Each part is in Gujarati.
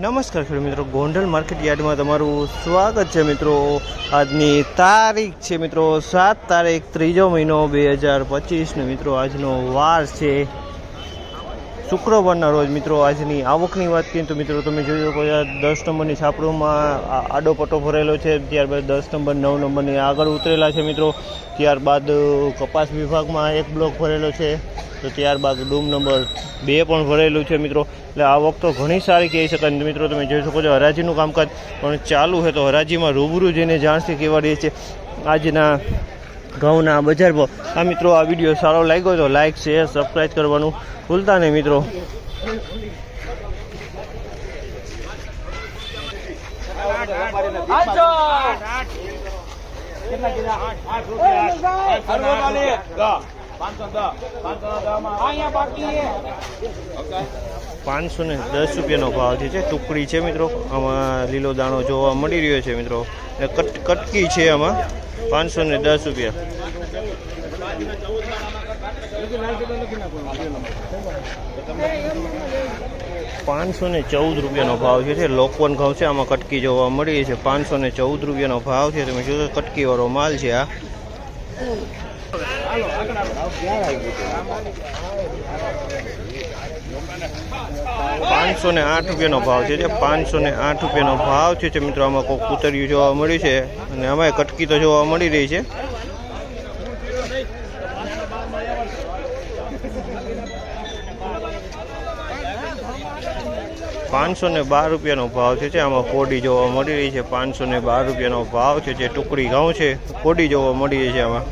નમસ્કાર ખેડૂત મિત્રો, ગોંડલ માર્કેટ યાર્ડમાં તમારું સ્વાગત છે મિત્રો। આજની તારીખ છે મિત્રો 7 તારીખ 3જો મહિનો 2025 ને મિત્રો આજનો વાર છે શુક્રવારના રોજ। મિત્રો આજની આવકની વાત કરીએ તો મિત્રો તમે જોઈ શકો છો 10 નંબરની છાપડોમાં આડો પટ્ટો ભરેલો છે, ત્યારબાદ 10 નંબર 9 નંબરની આગળ ઉતરેલા છે મિત્રો। ત્યારબાદ કપાસ વિભાગમાં એક બ્લોક ભરેલો છે, તો ત્યારબાદ ડૂમ નંબર 2 પણ ભરેલું છે મિત્રો। એટલે આવક તો ઘણી સારી કહી શકાય મિત્રો। તમે જોઈ શકો છો હરાજીનું કામકાજ પણ ચાલુ છે, તો હરાજીમાં રૂબરૂ જઈને જાણથી કેવા રહે છે આજના ઘઉંના બજાર ભાવ। આ મિત્રો આ વિડીયો સારો લાગ્યો તો લાઇક શેર સબસ્ક્રાઈબ કરવાનું ભૂલતા નહીં મિત્રો। ₹510 ભાવ છે। ટુકડી છે મિત્રો, આમાં લીલો દાણો જોવા મળી રહ્યો છે મિત્રો। કટકી છે આમાં ₹510। ₹514 ભાવ છે। લોકવન ઘઉં છે, આમાં કટકી જોવા મળી છે। ₹514 ભાવ છે। તમે જોશો કટકી વાળો માલ છે આ। ₹508 ભાવ છે। ₹508 ભાવ છે મિત્રો। આમાં કોઈ કૂતરિયું જોવા મળ્યું છે અને આમાં કટકી તો જોવા મળી રહી છે। ₹512 ભાવ છે। આમાં કોડી જોવા મળી રહી છે। ₹512 ભાવ છે। જે ટુકડી ઘઉં છે કોડી જોવા મળી રહી છે આમાં।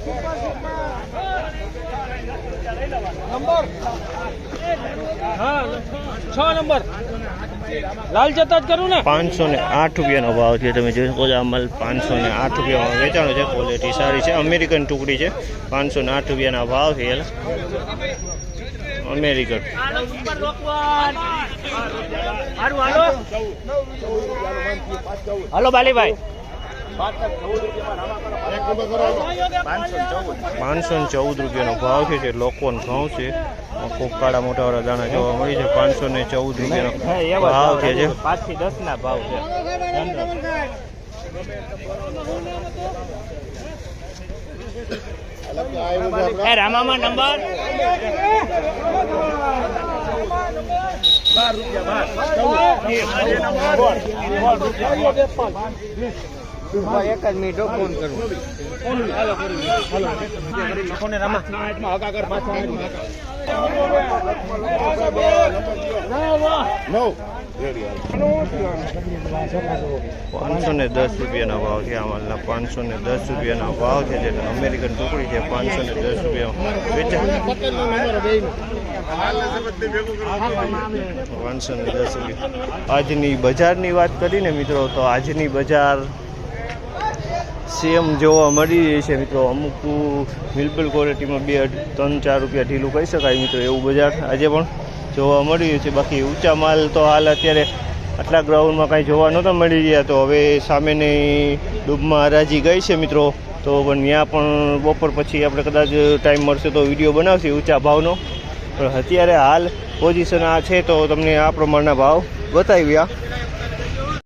₹508 ભાવ છે। તમે જોઈ શકો છો આ માલ ₹508 વેચાણો છે। ક્વોલિટી સારી છે, અમેરિકન ટુકડી છે। ₹508 ભાવ છે અમેરિકન। હાલો બાલીભાઈ, ₹514 ભાવ છે। જે લોકવન ઘઉં છે, ખૂબ કાળા મોટા વાળા દાણા જોવા મળી છે। ₹514 ભાવ છે। 5 થી 10 ના ભાવ છે। રામામાં નંબર એક જ મિનિટ ફોન કરું। ₹510 ભાવ છે। આ માલના ₹510 ભાવ છે। જે અમેરિકન ટુકડી છે ₹510 વેચાણ। ₹510। આજની બજારની વાત કરીને મિત્રો તો આજની બજાર સેમ જોવા મળી રહી છે મિત્રો। અમુક મિલ્પલ ક્વોલિટીમાં 2-3-4 રૂપિયા ઢીલું કહી શકાય મિત્રો, એવું બજાર આજે પણ જોવા મળી રહ્યું છે। બાકી ઊંચા માલ તો હાલ અત્યારે આટલા ગ્રાઉન્ડમાં કાંઈ જોવા નહોતા મળી રહ્યા, તો હવે સામેની ડૂબમાં હરાજી ગઈ છે મિત્રો। તો પણ ત્યાં પણ બપોર પછી આપણે કદાચ ટાઈમ મળશે તો વિડીયો બનાવશે ઊંચા ભાવનો। પણ અત્યારે હાલ પોઝિશન આ છે તો તમને આ પ્રમાણના ભાવ બતાવ્યા।